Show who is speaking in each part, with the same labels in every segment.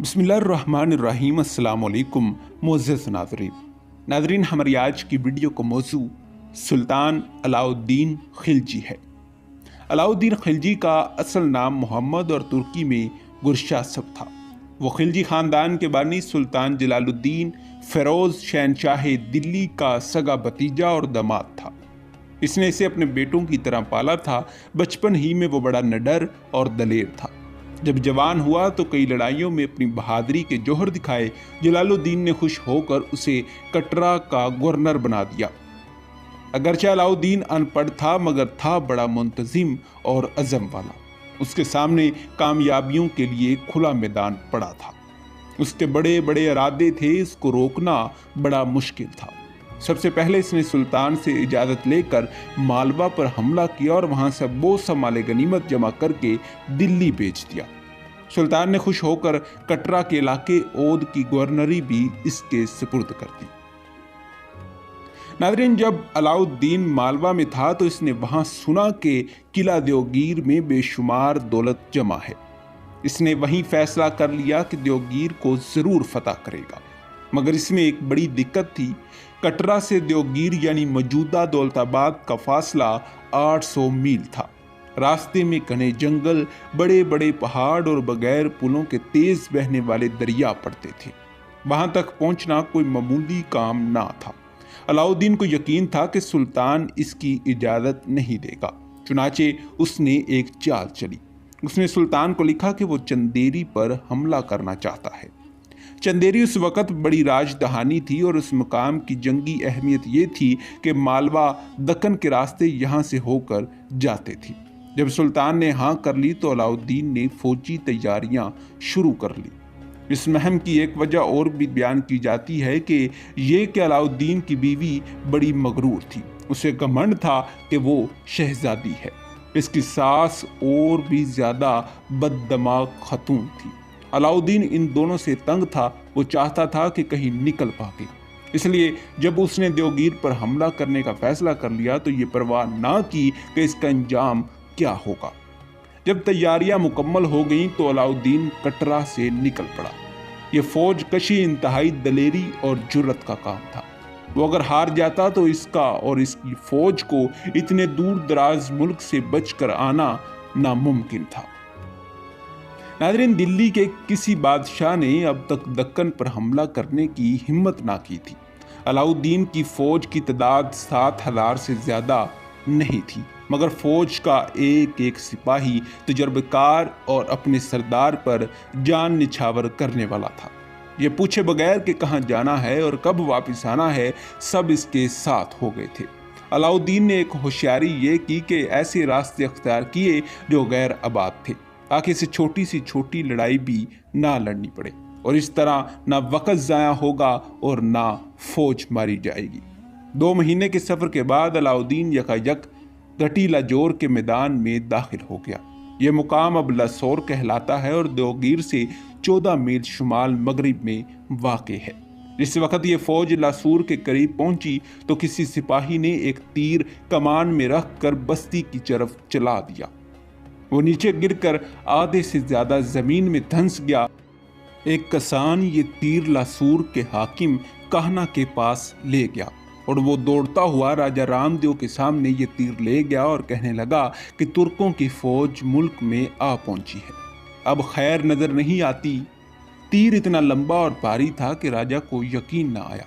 Speaker 1: बिस्मिल्लाहिर्रहमानिर्रहीम। अस्सलाम वालेकुम मुअज़्ज़ज़ नाज़रीन, हमारी आज की वीडियो का मौजू सुल्तान अलाउद्दीन खिलजी है। अलाउद्दीन खिलजी का असल नाम मोहम्मद और तुर्की में गुरशासप था। वो खिलजी ख़ानदान के बानी सुल्तान जलालुद्दीन फ़िरोज़ शहनशाह दिल्ली का सगा भतीजा और दामाद था। इसने इसे अपने बेटों की तरह पाला था। बचपन ही में वो बड़ा निडर और दलेर था। जब जवान हुआ तो कई लड़ाइयों में अपनी बहादुरी के जौहर दिखाए। जलालुद्दीन ने खुश होकर उसे कटरा का गवर्नर बना दिया। अगरचे अलाउद्दीन अनपढ़ था, मगर था बड़ा मुंतजिम और अज़म वाला। उसके सामने कामयाबियों के लिए खुला मैदान पड़ा था। उसके बड़े बड़े इरादे थे, इसको रोकना बड़ा मुश्किल था। सबसे पहले इसने सुल्तान से इजाज़त लेकर मालवा पर हमला किया और वहां से बहुत सा माल गनीमत जमा करके दिल्ली भेज दिया। सुल्तान ने खुश होकर कटरा के इलाके ओद की गवर्नरी भी इसके सुपुर्द कर दी। नाज़रीन, जब अलाउद्दीन मालवा में था तो इसने वहां सुना कि किला देवगीर में बेशुमार दौलत जमा है। इसने वहीं फैसला कर लिया कि देवगीर को जरूर फतह करेगा। मगर इसमें एक बड़ी दिक्कत थी। कटरा से देवगीर यानी मौजूदा दौलताबाद का फासला 800 मील था। रास्ते में घने जंगल, बड़े बड़े पहाड़ और बगैर पुलों के तेज बहने वाले दरिया पड़ते थे। वहां तक पहुंचना कोई मामूली काम ना था। अलाउद्दीन को यकीन था कि सुल्तान इसकी इजाज़त नहीं देगा। चुनाचे उसने एक चाल चली। उसने सुल्तान को लिखा कि वो चंदेरी पर हमला करना चाहता है। चंदेरी उस वक़्त बड़ी राजधानी थी और उस मुकाम की जंगी अहमियत ये थी कि मालवा दक्कन के रास्ते यहाँ से होकर जाते थी। जब सुल्तान ने हाँ कर ली तो अलाउद्दीन ने फौजी तैयारियां शुरू कर ली। इस महम की एक वजह और भी बयान की जाती है कि अलाउद्दीन की बीवी बड़ी मगरूर थी। उसे घमंड था कि वो शहजादी है। इसकी सास और भी ज़्यादा बददिमाग खतून थी। अलाउद्दीन इन दोनों से तंग था। वो चाहता था कि कहीं निकल भागे। इसलिए जब उसने देवगीर पर हमला करने का फैसला कर लिया तो ये परवाह ना की कि इसका अंजाम क्या होगा। जब तैयारियां मुकम्मल हो गईं तो अलाउद्दीन कटरा से निकल पड़ा। ये फौज कशी इंतहाई दलेरी और जुर्रत का काम था। वो अगर हार जाता तो इसका और इसकी फौज को इतने दूर दराज मुल्क से बचकर आना नामुमकिन था। नाज़रीन, दिल्ली के किसी बादशाह ने अब तक दक्कन पर हमला करने की हिम्मत ना की थी। अलाउद्दीन की फौज की तादाद 7,000 से ज़्यादा नहीं थी, मगर फौज का एक एक सिपाही तजर्बेकार और अपने सरदार पर जान निछावर करने वाला था। ये पूछे बगैर कि कहाँ जाना है और कब वापस आना है, सब इसके साथ हो गए थे। अलाउद्दीन ने एक होशियारी ये की कि ऐसे रास्ते अख्तियार किए जो गैर आबाद थे, ताकि इसे छोटी सी छोटी लड़ाई भी ना लड़नी पड़े और इस तरह ना वक़्त ज़ाया होगा और ना फौज मारी जाएगी। 2 महीने के सफ़र के बाद अलाउद्दीन यकायक घटी लाजौर के मैदान में दाखिल हो गया। यह मुकाम अब लासौर कहलाता है और देवगीर से 14 मील शुमाल मगरिब में वाक़े है। जिस वक़्त ये फौज लासूर के करीब पहुंची तो किसी सिपाही ने एक तीर कमान में रख कर बस्ती की तरफ चला दिया। वो नीचे गिरकर आधे से ज्यादा जमीन में धंस गया। एक कसान ये तीर लासूर के हाकिम कहना के पास ले गया और वो दौड़ता हुआ राजा रामदेव के सामने ये तीर ले गया और कहने लगा कि तुर्कों की फौज मुल्क में आ पहुंची है, अब खैर नजर नहीं आती। तीर इतना लंबा और भारी था कि राजा को यकीन न आया।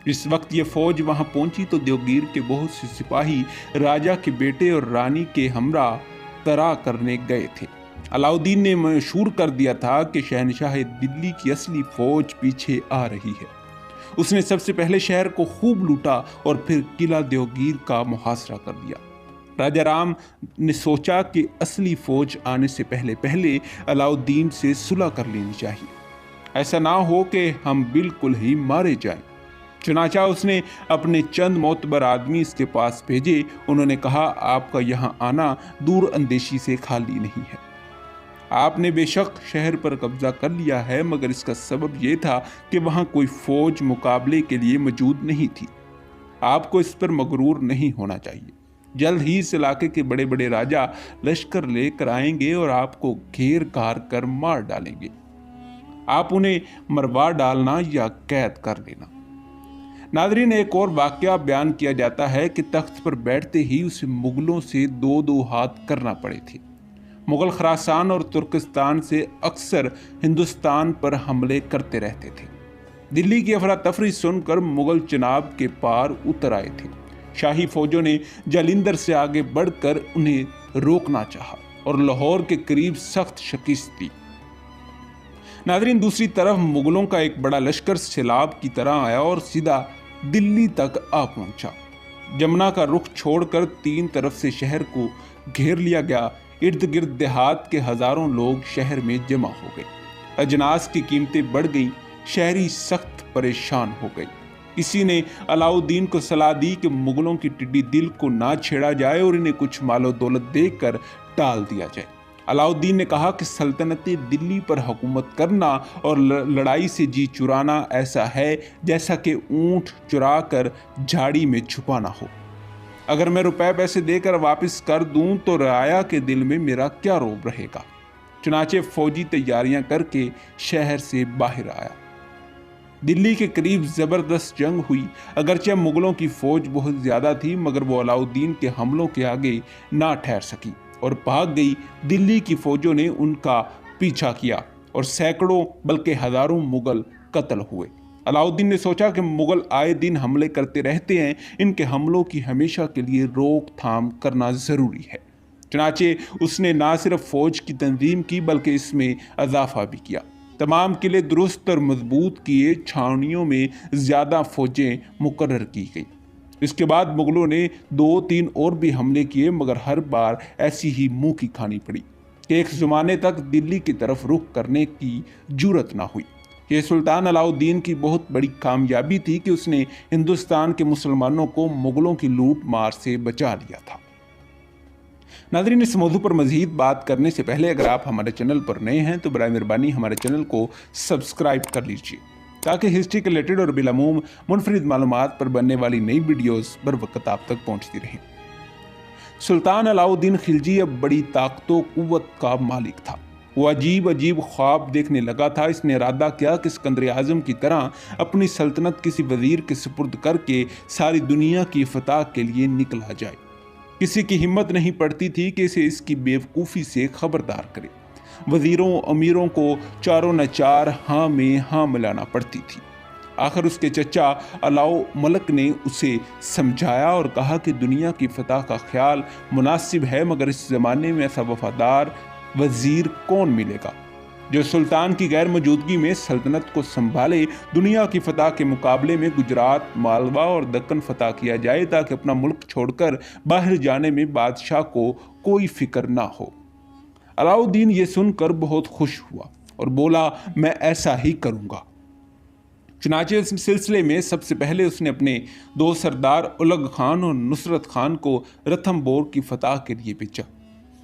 Speaker 1: इस वक्त ये फौज वहां पहुंची तो देवगीर के बहुत से सिपाही राजा के बेटे और रानी के हमरा तरा करने गए थे। अलाउद्दीन ने मशहूर कर दिया था कि शहनशाह दिल्ली की असली फौज पीछे आ रही है। उसने सबसे पहले शहर को खूब लूटा और फिर किला देवगीर का मुहासरा कर दिया। राजा राम ने सोचा कि असली फौज आने से पहले पहले अलाउद्दीन से सुलह कर लेनी चाहिए, ऐसा ना हो कि हम बिल्कुल ही मारे जाएं। चुनाचा उसने अपने चंद मोतबर आदमी इसके पास भेजे। उन्होंने कहा, आपका यहाँ आना दूर अंदेशी से खाली नहीं है। आपने बेशक शहर पर कब्जा कर लिया है, मगर इसका सबब यह था कि वहाँ कोई फौज मुकाबले के लिए मौजूद नहीं थी। आपको इस पर मगरूर नहीं होना चाहिए। जल्द ही इस इलाके के बड़े बड़े राजा लश्कर लेकर आएंगे और आपको घेर कार कर मार डालेंगे। आप उन्हें मरवा डालना या कैद कर लेना। नादरीन, एक और वाकया बयान किया जाता है कि तख्त पर बैठते ही उसे मुगलों से दो दो हाथ करना पड़े थे। मुगल खरासान और तुर्किस्तान से अक्सर हिंदुस्तान पर हमले करते रहते थे। दिल्ली की अफरा तफरी सुनकर मुगल चिनाब के पार उतर आए थे। शाही फौजों ने जालिंदर से आगे बढ़कर उन्हें रोकना चाहा और लाहौर के करीब सख्त शिकस्त दी। नादरीन, दूसरी तरफ मुगलों का एक बड़ा लश्कर सैलाब की तरह आया और सीधा दिल्ली तक आ पहुंचा। जमुना का रुख छोड़कर तीन तरफ से शहर को घेर लिया गया। इर्द गिर्द देहात के हजारों लोग शहर में जमा हो गए। अजनास की कीमतें बढ़ गई। शहरी सख्त परेशान हो गए। किसी ने अलाउद्दीन को सलाह दी कि मुगलों की टिड्डी दिल को ना छेड़ा जाए और इन्हें कुछ मालो दौलत देकर टाल दिया जाए। अलाउद्दीन ने कहा कि सल्तनती दिल्ली पर हुकूमत करना और लड़ाई से जी चुराना ऐसा है जैसा कि ऊंट चुरा कर झाड़ी में छुपाना हो। अगर मैं रुपए पैसे देकर वापस कर दूं तो राया के दिल में मेरा क्या रोब रहेगा। चुनाचे फौजी तैयारियां करके शहर से बाहर आया। दिल्ली के करीब जबरदस्त जंग हुई। अगरचे मुगलों की फौज बहुत ज्यादा थी मगर वो अलाउद्दीन के हमलों के आगे ना ठहर सकी और भाग गई। दिल्ली की फौजों ने उनका पीछा किया और सैकड़ों बल्कि हजारों मुगल कत्ल हुए। अलाउद्दीन ने सोचा कि मुगल आए दिन हमले करते रहते हैं, इनके हमलों की हमेशा के लिए रोकथाम करना जरूरी है। चुनाचे उसने ना सिर्फ फौज की तंजीम की बल्कि इसमें इजाफा भी किया। तमाम किले दुरुस्त और मजबूत किए। छावनियों में ज्यादा फौजें मुकर्रर की गई। इसके बाद मुगलों ने 2-3 और भी हमले किए मगर हर बार ऐसी ही मुंह की खानी पड़ी कि एक ज़माने तक दिल्ली की तरफ रुख करने की जुर्रत ना हुई। ये सुल्तान अलाउद्दीन की बहुत बड़ी कामयाबी थी कि उसने हिंदुस्तान के मुसलमानों को मुगलों की लूट मार से बचा लिया था। नाज़रीन, इस मौजू पर मज़ीद बात करने से पहले अगर आप हमारे चैनल पर नए हैं तो बराए मेहरबानी हमारे चैनल को सब्सक्राइब कर लीजिए ताकि हिस्ट्री के रिलेटेड और बिलामूम मुनफरिद मालूमात पर बनने वाली नई वीडियोस बर वक्त आप तक पहुंचती रहें। सुल्तान अलाउद्दीन खिलजी अब बड़ी ताकतों कुव्वत का मालिक था। वो अजीब अजीब ख्वाब देखने लगा था। इसने इरादा किया कि सिकंदर आजम की तरह अपनी सल्तनत किसी वजीर के सुपुर्द करके सारी दुनिया की फतह के लिए निकला जाए। किसी की हिम्मत नहीं पड़ती थी कि इसे इसकी बेवकूफ़ी से खबरदार करे। वजीरों अमीरों को चारों न चार हाँ में हाँ मिलाना पड़ती थी। आखिर उसके चचा अलाउ मलक ने उसे समझाया और कहा कि दुनिया की फतह का ख्याल मुनासिब है मगर इस ज़माने में ऐसा वफादार वजीर कौन मिलेगा जो सुल्तान की गैर मौजूदगी में सल्तनत को संभाले। दुनिया की फतह के मुकाबले में गुजरात, मालवा और दक्कन फतह किया जाए ताकि अपना मुल्क छोड़कर बाहर जाने में बादशाह को कोई फिक्र ना हो। अलाउद्दीन ये सुनकर बहुत खुश हुआ और बोला, मैं ऐसा ही करूँगा। चुनाचे इस सिलसिले में सबसे पहले उसने अपने दो सरदार उलग खान और नुसरत खान को रथमबोर की फतह के लिए भेजा।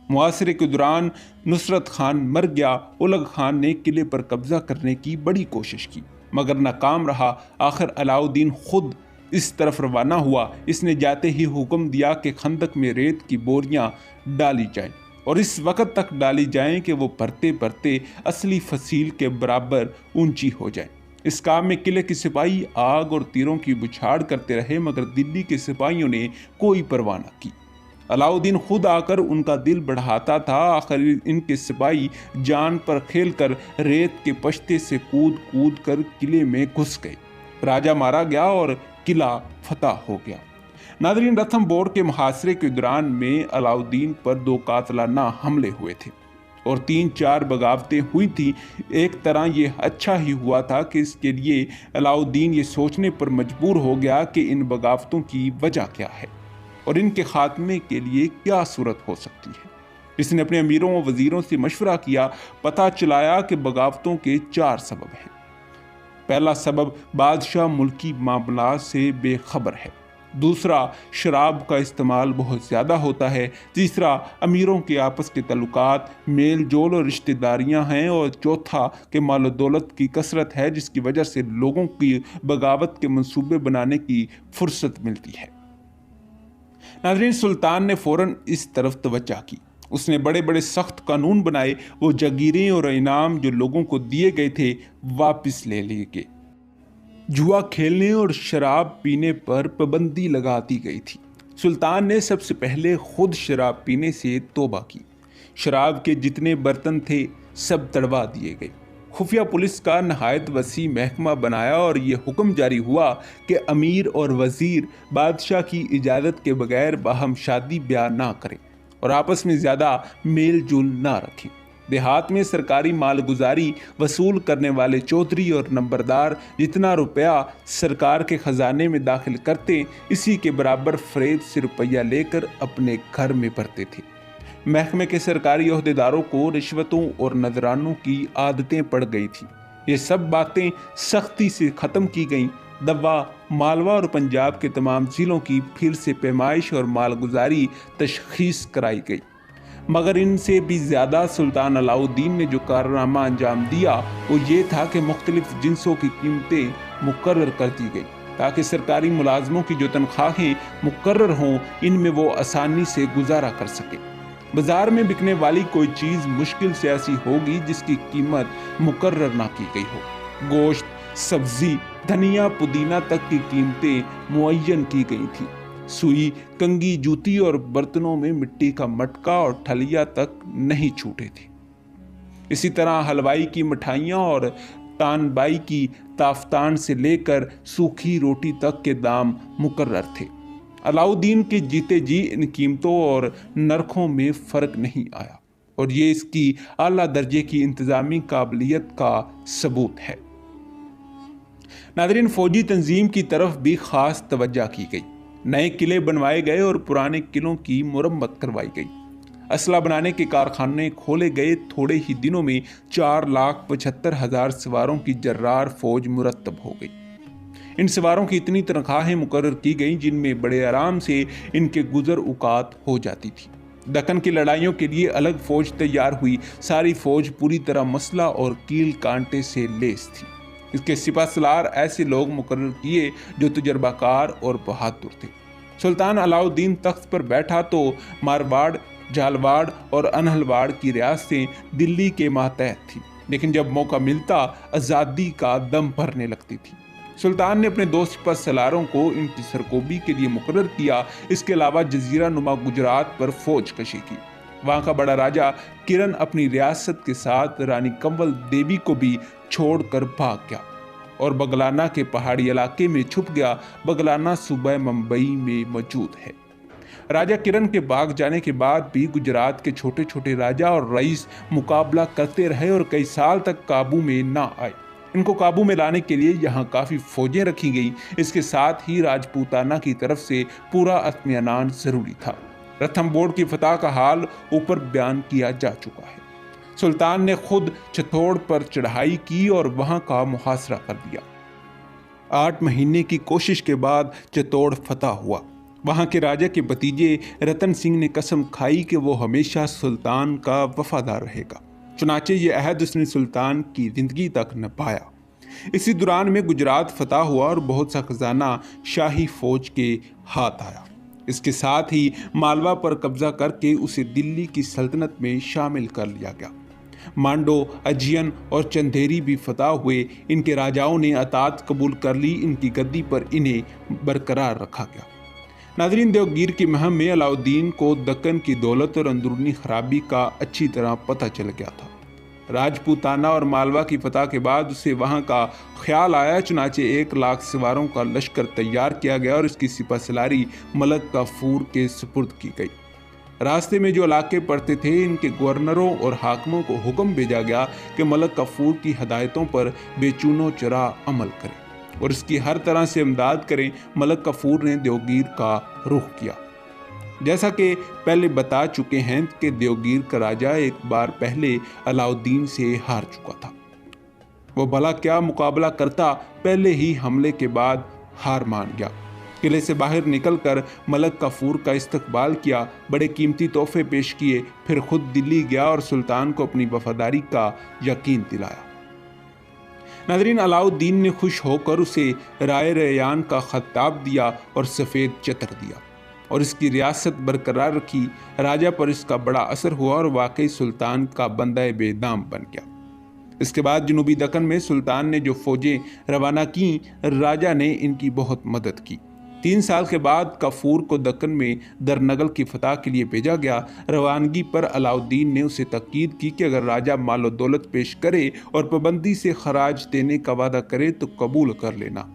Speaker 1: मुआसरे के दौरान नुसरत खान मर गया। उलग खान ने किले पर कब्जा करने की बड़ी कोशिश की मगर नाकाम रहा। आखिर अलाउद्दीन खुद इस तरफ रवाना हुआ। इसने जाते ही हुक्म दिया कि खंदक में रेत की बोरियां डाली जाएं और इस वक्त तक डाली जाएं कि वो भरते भरते असली फसील के बराबर ऊंची हो जाए। इस काम में किले के सिपाही आग और तीरों की बुछाड़ करते रहे मगर दिल्ली के सिपाहियों ने कोई परवाह न की। अलाउद्दीन खुद आकर उनका दिल बढ़ाता था। आखिर इनके सिपाही जान पर खेलकर रेत के पश्ते से कूद कूद कर किले में घुस गए। राजा मारा गया और किला फतह हो गया। नादरीन, रथमबोर के मुहासरे के दौरान में अलाउद्दीन पर 2 कातलाना हमले हुए थे और 3-4 बगावतें हुई थी। एक तरह ये अच्छा ही हुआ था कि इसके लिए अलाउद्दीन ये सोचने पर मजबूर हो गया कि इन बगावतों की वजह क्या है और इनके खात्मे के लिए क्या सूरत हो सकती है। इसने अपने अमीरों और वजीरों से मशवरा किया। पता चलाया कि बगावतों के 4 सबब हैं। पहला सबब, बादशाह मुल्की मामला से बेखबर है। दूसरा, शराब का इस्तेमाल बहुत ज़्यादा होता है। तीसरा, अमीरों के आपस के तल्लुकात, मेल जोल और रिश्तेदारियां हैं। और चौथा कि माल दौलत की कसरत है जिसकी वजह से लोगों की बगावत के मंसूबे बनाने की फुर्सत मिलती है। नाज़रीन, सुल्तान ने फ़ौरन इस तरफ तवज्जो की उसने बड़े बड़े सख्त कानून बनाए, वो जागीरें और इनाम जो लोगों को दिए गए थे वापस ले लिए गए। जुआ खेलने और शराब पीने पर पाबंदी लगा दी गई थी। सुल्तान ने सबसे पहले खुद शराब पीने से तौबा की। शराब के जितने बर्तन थे सब तड़वा दिए गए। खुफिया पुलिस का नहायत वसी महकमा बनाया और ये हुक्म जारी हुआ कि अमीर और वजीर बादशाह की इजाज़त के बगैर बाहम शादी ब्याह ना करें और आपस में ज़्यादा मेल जोल ना रखें। देहात में सरकारी मालगुजारी वसूल करने वाले चौधरी और नंबरदार जितना रुपया सरकार के खजाने में दाखिल करते, इसी के बराबर फरेब से रुपया लेकर अपने घर में भरते थे। महकमे के सरकारी ओहदेदारों को रिश्वतों और नजरानों की आदतें पड़ गई थी। ये सब बातें सख्ती से ख़त्म की गईं। दवा, मालवा और पंजाब के तमाम ज़िलों की फिर से पैमाइश और मालगुजारी तशखीस कराई गई। मगर इनसे भी ज़्यादा सुल्तान अलाउद्दीन ने जो कारनामा अंजाम दिया वो ये था कि मुख्तलिफ जिन्सों की कीमतें मुकर्रर कर दी गई ताकि सरकारी मुलाजमों की जो तनख्वाहें मुकर्रर हों, इनमें वो आसानी से गुजारा कर सके। बाजार में बिकने वाली कोई चीज़ मुश्किल से ऐसी होगी जिसकी कीमत मुकर्रर ना की गई हो। गोश्त, सब्जी, धनिया, पुदीना तक की कीमतें मुअय्यन की गई थी। सुई, कंगी, जूती और बर्तनों में मिट्टी का मटका और ठलिया तक नहीं छूटे थे। इसी तरह हलवाई की मिठाइयाँ और तानबाई की ताफ्तान से लेकर सूखी रोटी तक के दाम मुकर्रर थे। अलाउद्दीन के जीते जी इन कीमतों और नरखों में फ़र्क नहीं आया और ये इसकी आला दर्जे की इंतज़ामी काबिलियत का सबूत है। नादरीन, फौजी तंजीम की तरफ भी ख़ास तवज्जो की गई। नए किले बनवाए गए और पुराने किलों की मुरम्मत करवाई गई। असला बनाने के कारखाने खोले गए। थोड़े ही दिनों में 4,75,000 सवारों की जर्रार फौज मुरत्तब हो गई। इन सवारों की इतनी तनख्वाहें मुकर्रर की गईं जिनमें बड़े आराम से इनके गुजर उकात हो जाती थी। दक्कन की लड़ाइयों के लिए अलग फौज तैयार हुई। सारी फौज पूरी तरह मसला और कील कांटे से लेस थी। इसके सिपा सलार ऐसे लोग मुकर्रर किए जो तजर्बाकार और बहादुर थे। सुल्तान अलाउद्दीन तख्त पर बैठा तो मारवाड़, झालवाड़ और अनहलवाड़ की रियासतें दिल्ली के मातहत थी, लेकिन जब मौका मिलता आज़ादी का दम भरने लगती थी। सुल्तान ने अपने दो सिपा सलारों को इनकी सरकोबी के लिए मुकर्रर किया। इसके अलावा जजीरा नुमा गुजरात पर फौज कशी की। वहाँ का बड़ा राजा किरण अपनी रियासत के साथ रानी कंवल देवी को भी छोड़कर भाग गया और बगलाना के पहाड़ी इलाके में छुप गया। बगलाना सूबा मुंबई में मौजूद है। राजा किरण के भाग जाने के बाद भी गुजरात के छोटे छोटे राजा और रईस मुकाबला करते रहे और कई साल तक काबू में ना आए। इनको काबू में लाने के लिए यहाँ काफ़ी फौजें रखी गई। इसके साथ ही राजपूताना की तरफ से पूरा इत्मीनान ज़रूरी था। रणथंभौर की फतह का हाल ऊपर बयान किया जा चुका है। सुल्तान ने खुद चित्तौड़ पर चढ़ाई की और वहां का मुहासरा कर दिया। 8 महीने की कोशिश के बाद चित्तौड़ फतह हुआ। वहां के राजा के भतीजे रतन सिंह ने कसम खाई कि वो हमेशा सुल्तान का वफादार रहेगा। चुनाचे ये अहद उसने सुल्तान की जिंदगी तक निभाया। इसी दौरान में गुजरात फतह हुआ और बहुत सा खजाना शाही फौज के हाथ आया। इसके साथ ही मालवा पर कब्जा करके उसे दिल्ली की सल्तनत में शामिल कर लिया गया। मांडो, अजियन और चंदेरी भी फतह हुए। इनके राजाओं ने अतात कबूल कर ली। इनकी गद्दी पर इन्हें बरकरार रखा गया। नादरीन, देवगीर की मुहिम में अलाउद्दीन को दक्कन की दौलत और अंदरूनी खराबी का अच्छी तरह पता चल गया था। राजपूताना और मालवा की फतह के बाद उसे वहां का ख्याल आया। चुनाचे 1 लाख सवारों का लश्कर तैयार किया गया और इसकी सिपासलारी मलक काफूर के सुपुर्द की गई। रास्ते में जो इलाके पड़ते थे, इनके गवर्नरों और हाकिमों को हुक्म भेजा गया कि मलक काफूर की हदायतों पर बेचूनो चरा अमल करें और इसकी हर तरह से इमदाद करें। मलक काफूर ने देवगीर का रुख किया। जैसा कि पहले बता चुके हैं कि देवगीर का राजा एक बार पहले अलाउद्दीन से हार चुका था। वो भला क्या मुकाबला करता, पहले ही हमले के बाद हार मान गया। किले से बाहर निकलकर मलक काफूर का इस्तकबाल किया, बड़े कीमती तोहफे पेश किए, फिर खुद दिल्ली गया और सुल्तान को अपनी वफादारी का यकीन दिलाया। नादरीन, अलाउद्दीन ने खुश होकर उसे राय रयान का खिताब दिया और सफ़ेद चतर दिया। और इसकी रियासत बरकरार रखी। राजा पर इसका बड़ा असर हुआ और वाकई सुल्तान का बंदा बेदाम बन गया। इसके बाद जनूबी दक्कन में सुल्तान ने जो फौजें रवाना की, राजा ने इनकी बहुत मदद की। 3 साल के बाद कफूर को दक्कन में दरनगल की फतह के लिए भेजा गया। रवानगी पर अलाउद्दीन ने उसे ताकीद की कि अगर राजा मालो दौलत पेश करे और पाबंदी से खराज देने का वादा करे तो कबूल कर लेना,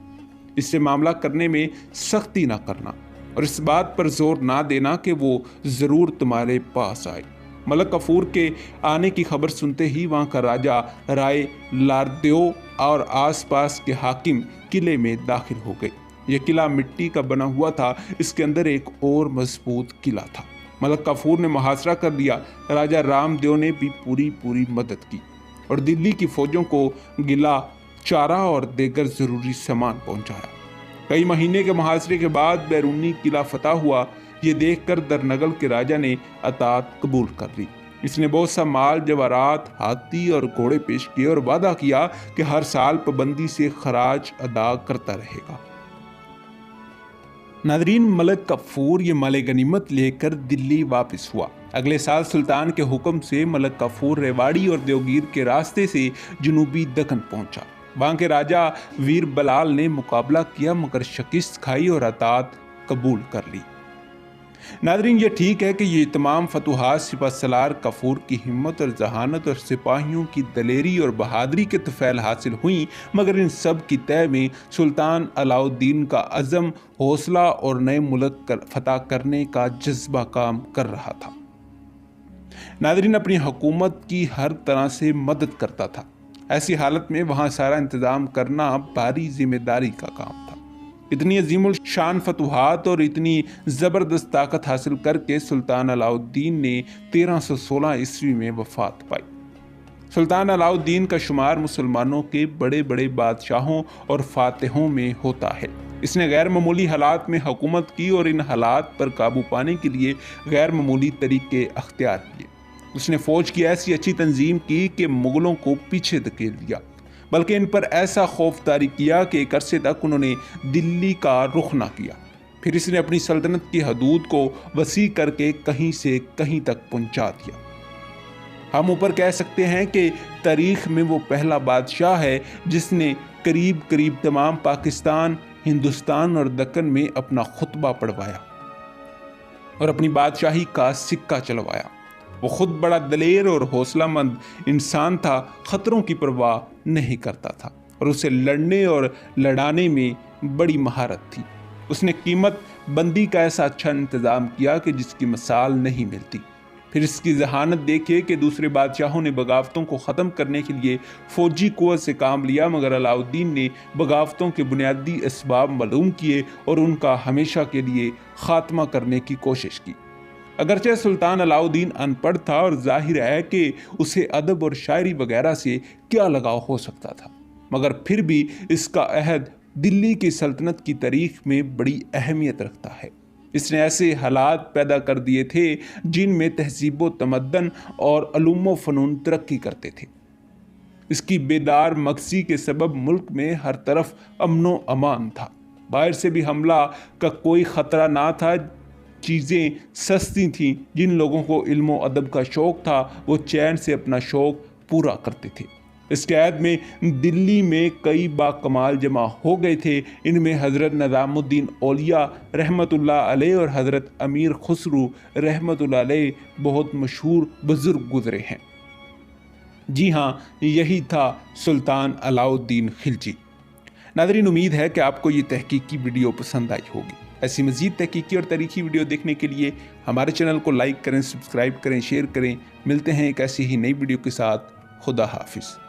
Speaker 1: इससे मामला करने में सख्ती ना करना और इस बात पर जोर ना देना कि वो ज़रूर तुम्हारे पास आए। मलक कफूर के आने की खबर सुनते ही वहाँ का राजा राय लारदेओ और आसपास के हाकिम किले में दाखिल हो गए। यह किला मिट्टी का बना हुआ था। इसके अंदर एक और मजबूत किला था। मलक कफूर ने मुहासरा कर लिया। राजा रामदेव ने भी पूरी मदद की और दिल्ली की फौजों को गिला, चारा और देगर जरूरी सामान पहुंचाया। कई महीने के मुहासरे के बाद बैरूनी किला फतह हुआ। ये देखकर दरनगल के राजा ने अतात कबूल कर ली। इसने बहुत सा माल, जवारात, हाथी और घोड़े पेश किए और वादा किया कि हर साल पाबंदी से खराज अदा करता रहेगा। नादरीन, मलक कफूर ये माल गनीमत लेकर दिल्ली वापस हुआ। अगले साल सुल्तान के हुक्म से मलक कफूर रेवाड़ी और देवगीर के रास्ते से जनूबी दक्कन पहुंचा। वहां के राजा वीर बलाल ने मुकाबला किया मगर शिकस्त खाई और अतात कबूल कर ली। नादरीन, ये ठीक है कि ये तमाम फतुहात सिपह सलार कफूर की हिम्मत और जहानत और सिपाहियों की दलेरी और बहादुरी के तफैल हासिल हुई, मगर इन सब की तय में सुल्तान अलाउद्दीन का अज़म, हौसला और नए मुल्क फतह करने का जज्बा काम कर रहा था। नादरीन, अपनी हुकूमत की हर तरह से मदद करता था। ऐसी हालत में वहाँ सारा इंतज़ाम करना भारी जिम्मेदारी का काम था। इतनी अजीमुल शान फतुहात और इतनी ज़बरदस्त ताकत हासिल करके सुल्तान अलाउद्दीन ने 1316 ईस्वी में वफात पाई। सुल्तान अलाउद्दीन का शुमार मुसलमानों के बड़े बड़े बादशाहों और फातिहों में होता है। इसने गैर मामूली हालात में हुकूमत की और इन हालात पर काबू पाने के लिए गैर मामूली तरीके अख्तियार किए। उसने फौज की ऐसी अच्छी तंजीम की कि मुगलों को पीछे धकेल दिया, बल्कि इन पर ऐसा खौफ तारी किया कि एक अरसे तक उन्होंने दिल्ली का रुख ना किया। फिर इसने अपनी सल्तनत की हदूद को वसी करके कहीं से कहीं तक पहुंचा दिया। हम ऊपर कह सकते हैं कि तारीख में वो पहला बादशाह है जिसने करीब करीब तमाम पाकिस्तान, हिंदुस्तान और दक्कन में अपना खुतबा पढ़वाया और अपनी बादशाही का सिक्का चलवाया। वो खुद बड़ा दलेर और हौसलामंद इंसान था, खतरों की परवाह नहीं करता था और उसे लड़ने और लड़ाने में बड़ी महारत थी। उसने कीमत बंदी का ऐसा अच्छा इंतज़ाम किया कि जिसकी मिसाल नहीं मिलती। फिर इसकी जहानत देखिए कि दूसरे बादशाहों ने बगावतों को ख़त्म करने के लिए फ़ौजी क़ुव्वत से काम लिया, मगर अलाउद्दीन ने बगावतों के बुनियादी असबाब मालूम किए और उनका हमेशा के लिए ख़ात्मा करने की कोशिश की। अगरचे सुल्तान अलाउद्दीन अनपढ़ था और जाहिर है कि उसे अदब और शायरी वगैरह से क्या लगाव हो सकता था, मगर फिर भी इसका अहद दिल्ली की सल्तनत की तारीख में बड़ी अहमियत रखता है। इसने ऐसे हालात पैदा कर दिए थे जिनमें तहजीब व तमद्दन और अलूम व फ़नून तरक्की करते थे। इसकी बेदार मकसी के सबब मुल्क में हर तरफ अमनो अमान था। बाहर से भी हमला का कोई ख़तरा ना था। चीज़ें सस्ती थीं। जिन लोगों को इल्म व अदब का शौक़ था वो चैन से अपना शौक़ पूरा करते थे। इस कैद में दिल्ली में कई बाकमाल जमा हो गए थे। इनमें हज़रत निज़ामुद्दीन औलिया रहमतुल्लाह अलैह और हज़रत अमीर खुसरू रहमतुल्लाह अलैह बहुत मशहूर बुज़ुर्ग गुज़रे हैं। जी हाँ, यही था सुल्तान अलाउद्दीन खिलजी। नाज़रीन, उम्मीद है कि आपको ये तहकीकी वीडियो पसंद आई होगी। ऐसी मज़ीद तहकीकी और तारीखी वीडियो देखने के लिए हमारे चैनल को लाइक करें, सब्सक्राइब करें, शेयर करें। मिलते हैं एक ऐसी ही नई वीडियो के साथ। खुदा हाफिज़।